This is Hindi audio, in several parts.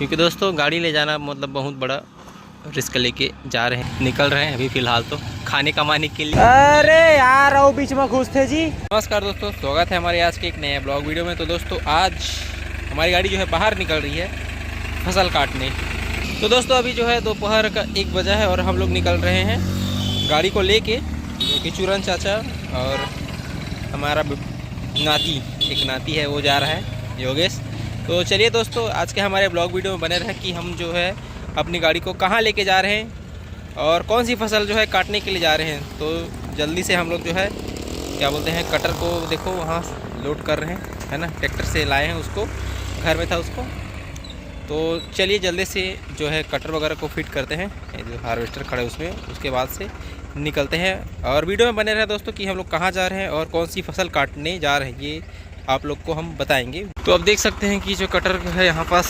क्योंकि दोस्तों गाड़ी ले जाना मतलब बहुत बड़ा रिस्क लेके जा रहे हैं, निकल रहे हैं अभी फ़िलहाल तो खाने कमाने के लिए। अरे यार आओ बीच में घुसते जी। नमस्कार दोस्तों, स्वागत है हमारे आज के एक नए ब्लॉग वीडियो में। तो दोस्तों आज हमारी गाड़ी जो है बाहर निकल रही है फसल काटने। तो दोस्तों अभी जो है दोपहर का 1 बजा है और हम लोग निकल रहे हैं गाड़ी को लेके, जो कि चूरन चाचा और हमारा नाती, एक नाती है वो जा रहा है, योगेश। तो चलिए दोस्तों आज के हमारे ब्लॉग वीडियो में बने रहे कि हम जो है अपनी गाड़ी को कहाँ लेके जा रहे हैं और कौन सी फसल जो है काटने के लिए जा रहे हैं। तो जल्दी से हम लोग जो है क्या बोलते हैं कटर को देखो वहाँ लोड कर रहे हैं, है ना, ट्रैक्टर से लाए हैं उसको, घर में था उसको। तो चलिए जल्दी से जो है कटर वगैरह को फिट करते हैं, ये जो हार्वेस्टर खड़ा है उसमें, उसके बाद से निकलते हैं। और वीडियो में बने रहे दोस्तों कि हम लोग कहाँ जा रहे हैं और कौन सी फसल काटने जा रहे हैं, ये आप लोग को हम बताएंगे। तो अब देख सकते हैं कि जो कटर है यहाँ पास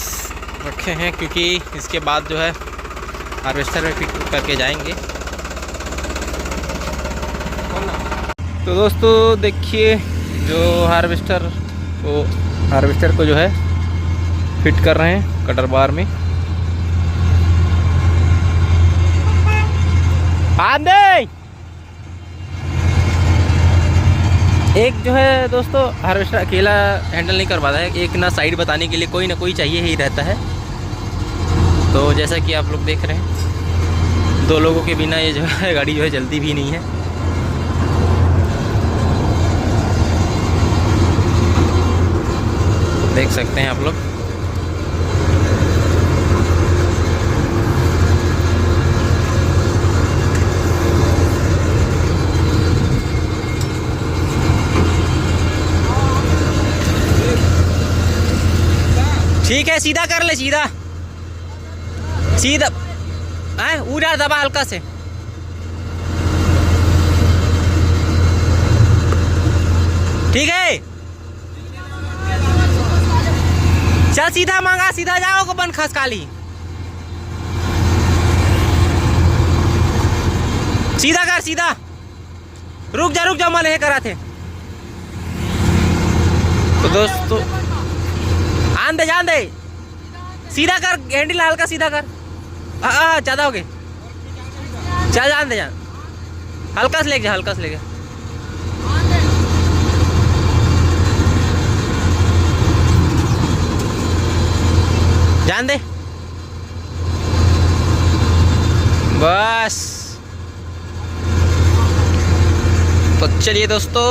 रखे हैं, क्योंकि इसके बाद जो है हार्वेस्टर में फिट करके जाएंगे। तो दोस्तों देखिए जो हार्वेस्टर को जो है फिट कर रहे हैं कटर बार में। आंदे एक जो है दोस्तों हार्वेस्टर अकेला हैंडल नहीं कर पाता है, एक ना साइड बताने के लिए कोई ना कोई चाहिए ही रहता है। तो जैसा कि आप लोग देख रहे हैं 2 लोगों के बिना ये जो है गाड़ी जो है जल्दी भी नहीं है। देख सकते हैं आप लोग। ठीक है, सीधा कर ले, सीधा सीधा उड़ा दबा हल्का से। ठीक है, चल सीधा मांगा, सीधा जाओ को बन खसकाली, सीधा कर, सीधा। रुक जा मैं ले करा थे। तो दोस्तों जान दे, सीधा कर, हैंडल हल्का सीधा कर। ज़्यादा हो गए, चल जान दे, हल्का से ले जा, हल्का से ले जा। जान दे बस। तो चलिए दोस्तों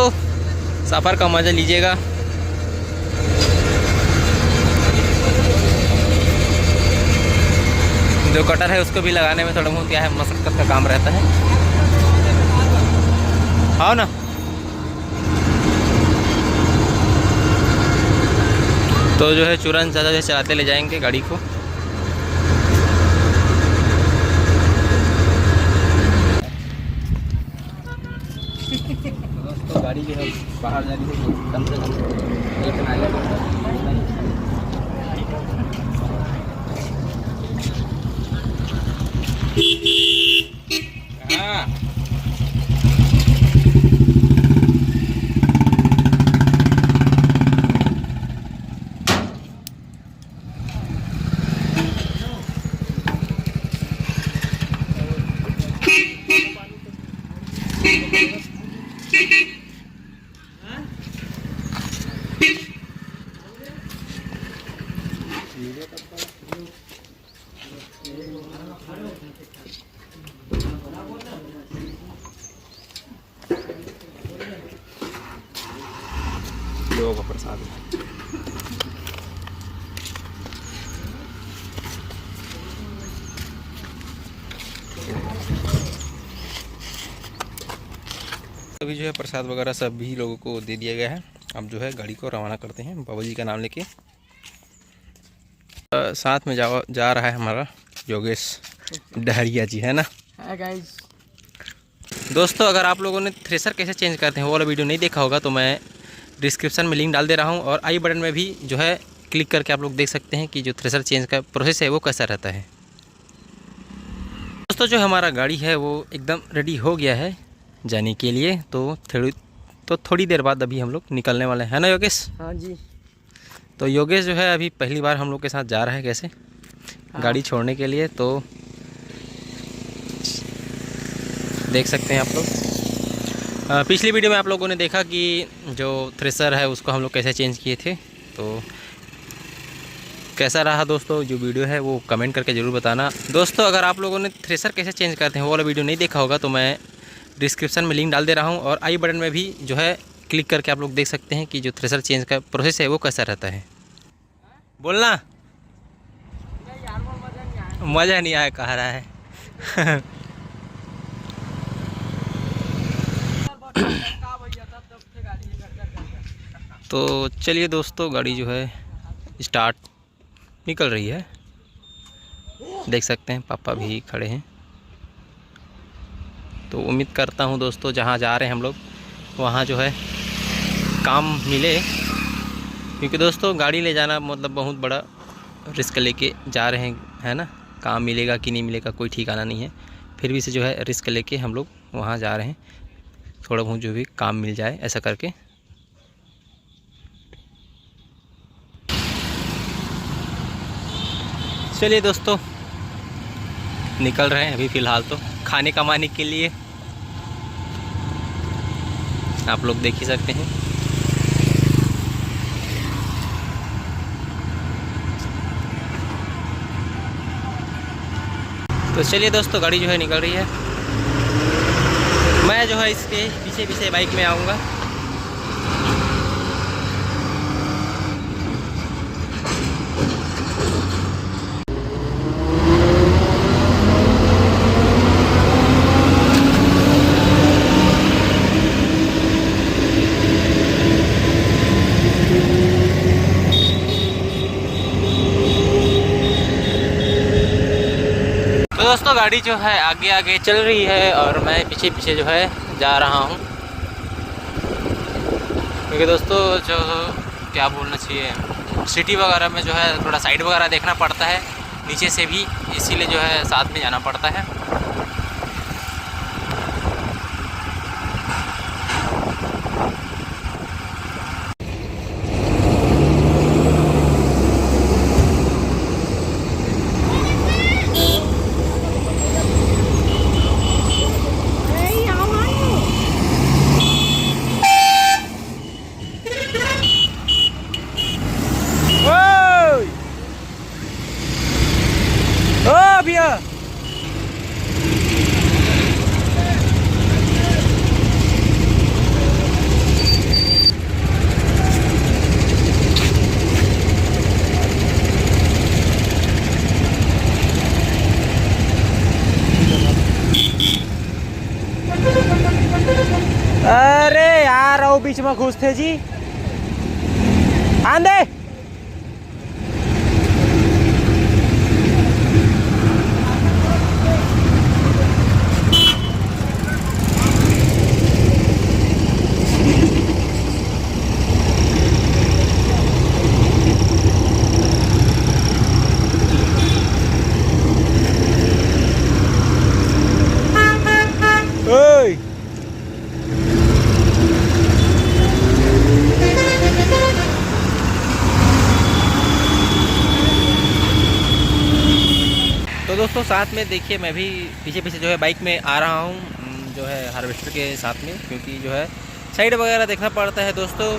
सफ़र का मज़ा लीजिएगा। जो कटर है उसको भी लगाने में थोड़ा बहुत क्या है मशक्क़त का काम रहता है, हाँ ना। तो जो है चूरन चाचा जो चलाते ले जाएंगे गाड़ी को। दोस्तों गाड़ी जो है बाहर जाने से कम से कम एक नाले लोगों का प्रसाद। अभी जो है प्रसाद वगैरह सब भी लोगों को दे दिया गया है। अब जो है गाड़ी को रवाना करते हैं बाबा जी का नाम लेके। साथ में जा रहा है हमारा योगेश डहरिया जी, है ना। Hi guys. दोस्तों अगर आप लोगों ने थ्रेसर कैसे चेंज करते हैं वो वाला वीडियो नहीं देखा होगा तो मैं डिस्क्रिप्शन में लिंक डाल दे रहा हूं, और आई बटन में भी जो है क्लिक करके आप लोग देख सकते हैं कि जो थ्रेसर चेंज का प्रोसेस है वो कैसा रहता है। दोस्तों जो हमारा गाड़ी है वो एकदम रेडी हो गया है जाने के लिए। तो थोड़ी देर बाद अभी हम लोग निकलने वाले हैं ना योगेश। हाँ जी। तो योगेश जो है अभी पहली बार हम लोग के साथ जा रहा है। कैसे गाड़ी छोड़ने के लिए। तो देख सकते हैं आप लोग। पिछली वीडियो में आप लोगों ने देखा कि जो थ्रेसर है उसको हम लोग कैसे चेंज किए थे। तो कैसा रहा दोस्तों जो वीडियो है वो कमेंट करके ज़रूर बताना। दोस्तों अगर आप लोगों ने थ्रेसर कैसे चेंज करते हैं वो वाला वीडियो नहीं देखा होगा तो मैं डिस्क्रिप्शन में लिंक डाल दे रहा हूँ, और आई बटन में भी जो है क्लिक करके आप लोग देख सकते हैं कि जो थ्रेसर चेंज का प्रोसेस है वो कैसा रहता है। बोलना मज़ा नहीं आया कह रहा है। तो चलिए दोस्तों गाड़ी जो है स्टार्ट निकल रही है। देख सकते हैं पापा भी खड़े हैं। तो उम्मीद करता हूं दोस्तों जहां जा रहे हैं हम लोग वहां जो है काम मिले, क्योंकि दोस्तों गाड़ी ले जाना मतलब बहुत बड़ा रिस्क लेके जा रहे हैं, है ना। काम मिलेगा कि नहीं मिलेगा कोई ठिकाना नहीं है, फिर भी से जो है रिस्क लेके हम लोग वहां जा रहे हैं। थोड़ा बहुत जो भी काम मिल जाए ऐसा करके। चलिए दोस्तों निकल रहे हैं अभी फ़िलहाल तो खाने कमाने के लिए। आप लोग देख ही सकते हैं। तो चलिए दोस्तों गाड़ी जो है निकल रही है। मैं जो है इसके पीछे पीछे बाइक में आऊँगा। तो दोस्तों गाड़ी जो है आगे आगे चल रही है और मैं पीछे पीछे जो है जा रहा हूँ, क्योंकि दोस्तों जो क्या बोलना चाहिए सिटी वगैरह में जो है थोड़ा साइड वगैरह देखना पड़ता है नीचे से भी, इसीलिए जो है साथ में जाना पड़ता है। भैया अरे यार वो बीच में घुस थे जी। आंदे ओए तो दोस्तों साथ में देखिए मैं भी पीछे पीछे जो है बाइक में आ रहा हूँ जो है हार्वेस्टर के साथ में, क्योंकि जो है साइड वगैरह देखना पड़ता है दोस्तों।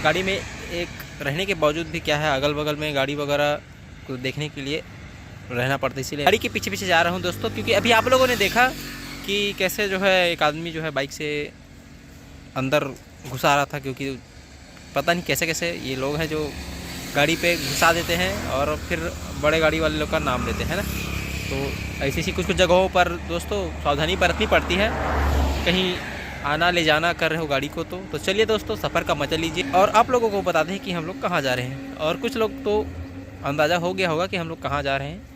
गाड़ी में एक रहने के बावजूद भी क्या है अगल बगल में गाड़ी वगैरह को देखने के लिए रहना पड़ता है, इसीलिए गाड़ी के पीछे पीछे जा रहा हूँ दोस्तों। क्योंकि अभी आप लोगों ने देखा कि कैसे जो है एक आदमी जो है बाइक से अंदर घुसा रहा था, क्योंकि पता नहीं कैसे कैसे ये लोग हैं जो गाड़ी पे घुसा देते हैं और फिर बड़े गाड़ी वाले लोग का नाम लेते हैं ना। तो ऐसी ऐसी कुछ कुछ जगहों पर दोस्तों सावधानी बरतनी पड़ती है, कहीं आना ले जाना कर रहे हो गाड़ी को। तो चलिए दोस्तों सफ़र का मजा लीजिए और आप लोगों को बता दें कि हम लोग कहाँ जा रहे हैं। और कुछ लोग तो अंदाज़ा हो गया होगा कि हम लोग कहाँ जा रहे हैं।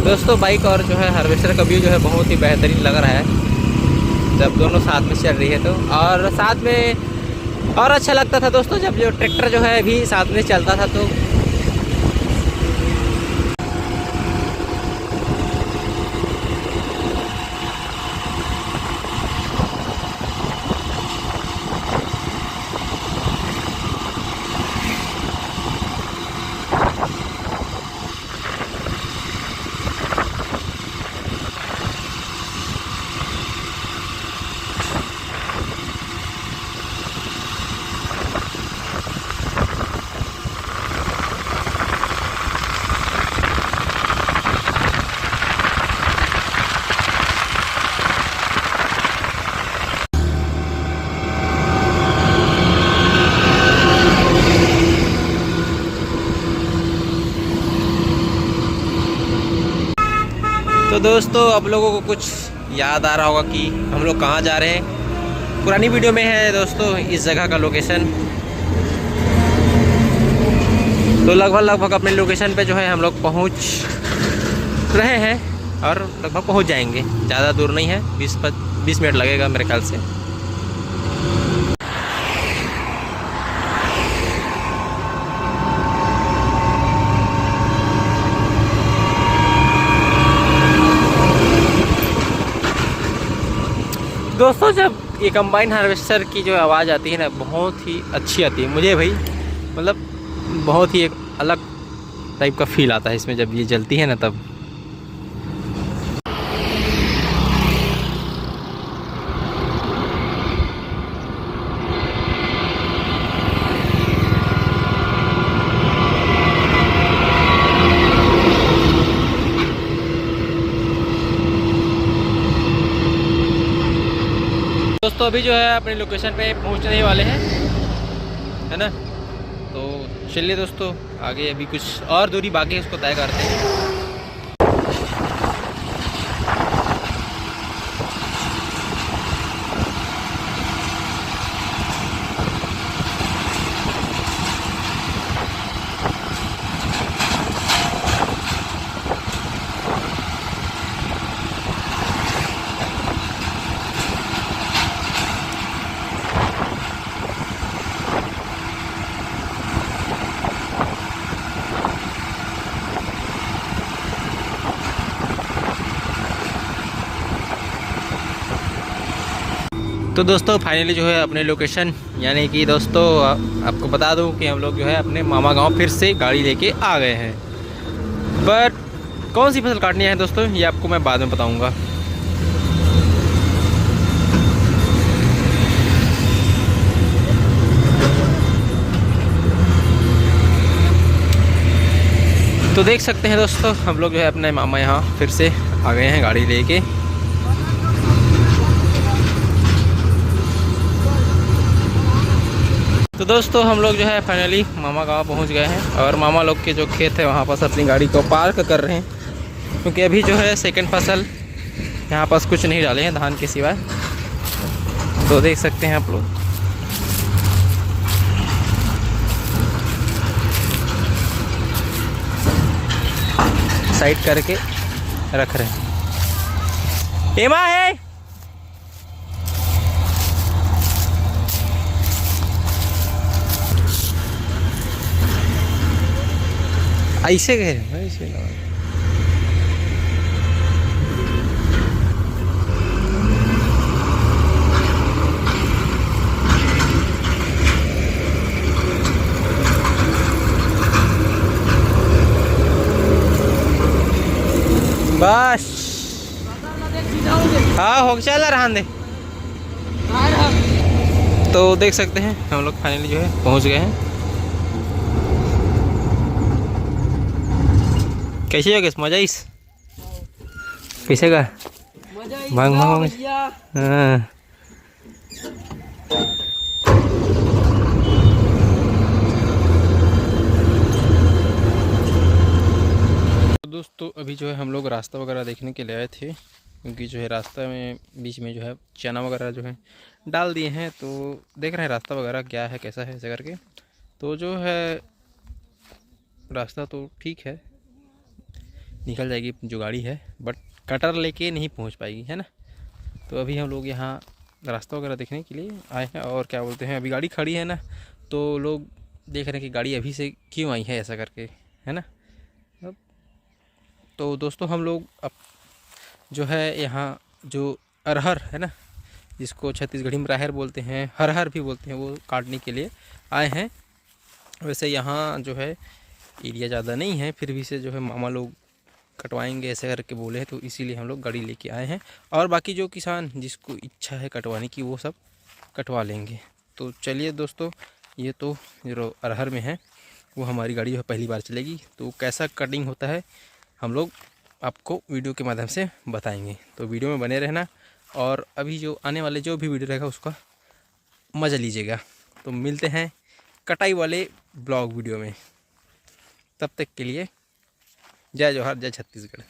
दोस्तों बाइक और जो है हार्वेस्टर का व्यू जो है बहुत ही बेहतरीन लग रहा है जब दोनों साथ में चल रही है तो। और साथ में और अच्छा लगता था दोस्तों जब जो ट्रैक्टर जो है भी साथ में चलता था तो। तो दोस्तों आप लोगों को कुछ याद आ रहा होगा कि हम लोग कहाँ जा रहे हैं। पुरानी वीडियो में है दोस्तों इस जगह का लोकेशन। तो लगभग अपने लोकेशन पे जो है हम लोग पहुँच रहे हैं और लगभग पहुँच जाएंगे। ज़्यादा दूर नहीं है, 20 मिनट लगेगा मेरे ख्याल से। दोस्तों जब ये कंबाइन हार्वेस्टर की जो आवाज़ आती है ना, बहुत ही अच्छी आती है मुझे भाई। मतलब बहुत ही एक अलग टाइप का फील आता है इसमें जब ये जलती है ना तब। दोस्तों अभी जो है अपने लोकेशन पे पहुंचने ही वाले हैं, है ना। तो चलिए दोस्तों आगे अभी कुछ और दूरी बाकी है, उसको तय करते हैं। तो दोस्तों फाइनली जो है अपने लोकेशन, यानी कि दोस्तों आपको बता दूं कि हम लोग जो है अपने मामा गांव फिर से गाड़ी लेके आ गए हैं। बट कौन सी फसल काटनी है दोस्तों ये आपको मैं बाद में बताऊंगा। तो देख सकते हैं दोस्तों हम लोग जो है अपने मामा यहाँ फिर से आ गए हैं गाड़ी लेके। तो दोस्तों हम लोग जो है फाइनली मामा गांव पहुंच गए हैं और मामा लोग के जो खेत है वहां पास अपनी गाड़ी को पार्क कर रहे हैं, क्योंकि अभी जो है सेकंड फसल यहाँ पास कुछ नहीं डाले हैं धान के सिवाय। तो देख सकते हैं आप लोग। साइड करके रख रहे हैं। एमा है ऐसे गए ऐसे बस। हाँ हो चल रहा दे। तो देख सकते हैं हम लोग फाइनली जो है पहुंच गए हैं। कैसे हो गए मजा इस कैसे का भांग भांग। हाँ दोस्तों अभी जो है हम लोग रास्ता वगैरह देखने के लिए आए थे, क्योंकि जो है रास्ता में बीच में जो है चना वगैरह जो है डाल दिए हैं। तो देख रहे हैं रास्ता वगैरह क्या है कैसा है ऐसे करके। तो जो है रास्ता तो ठीक है, निकल जाएगी जो गाड़ी है, बट कटर लेके नहीं पहुंच पाएगी, है ना। तो अभी हम लोग यहाँ रास्ता वगैरह देखने के लिए आए हैं। और क्या बोलते हैं, अभी गाड़ी खड़ी है ना, तो लोग देख रहे हैं कि गाड़ी अभी से क्यों आई है ऐसा करके, है ना। अब तो दोस्तों हम लोग अब जो है यहाँ जो अरहर है ना, जिसको छत्तीसगढ़ी में राहर बोलते हैं, हरहर भी बोलते हैं, वो काटने के लिए आए हैं। वैसे यहाँ जो है एरिया ज़्यादा नहीं है, फिर भी से जो है मामा लोग कटवाएंगे ऐसे करके बोले हैं, तो इसीलिए हम लोग गाड़ी लेके आए हैं। और बाकी जो किसान जिसको इच्छा है कटवाने की वो सब कटवा लेंगे। तो चलिए दोस्तों, ये तो जो अरहर में है वो हमारी गाड़ी जो है पहली बार चलेगी, तो कैसा कटिंग होता है हम लोग आपको वीडियो के माध्यम से बताएंगे। तो वीडियो में बने रहना, और अभी जो आने वाले जो भी वीडियो रहेगा उसका मज़ा लीजिएगा। तो मिलते हैं कटाई वाले ब्लॉग वीडियो में, तब तक के लिए जय जवाहर, जय छत्तीसगढ़।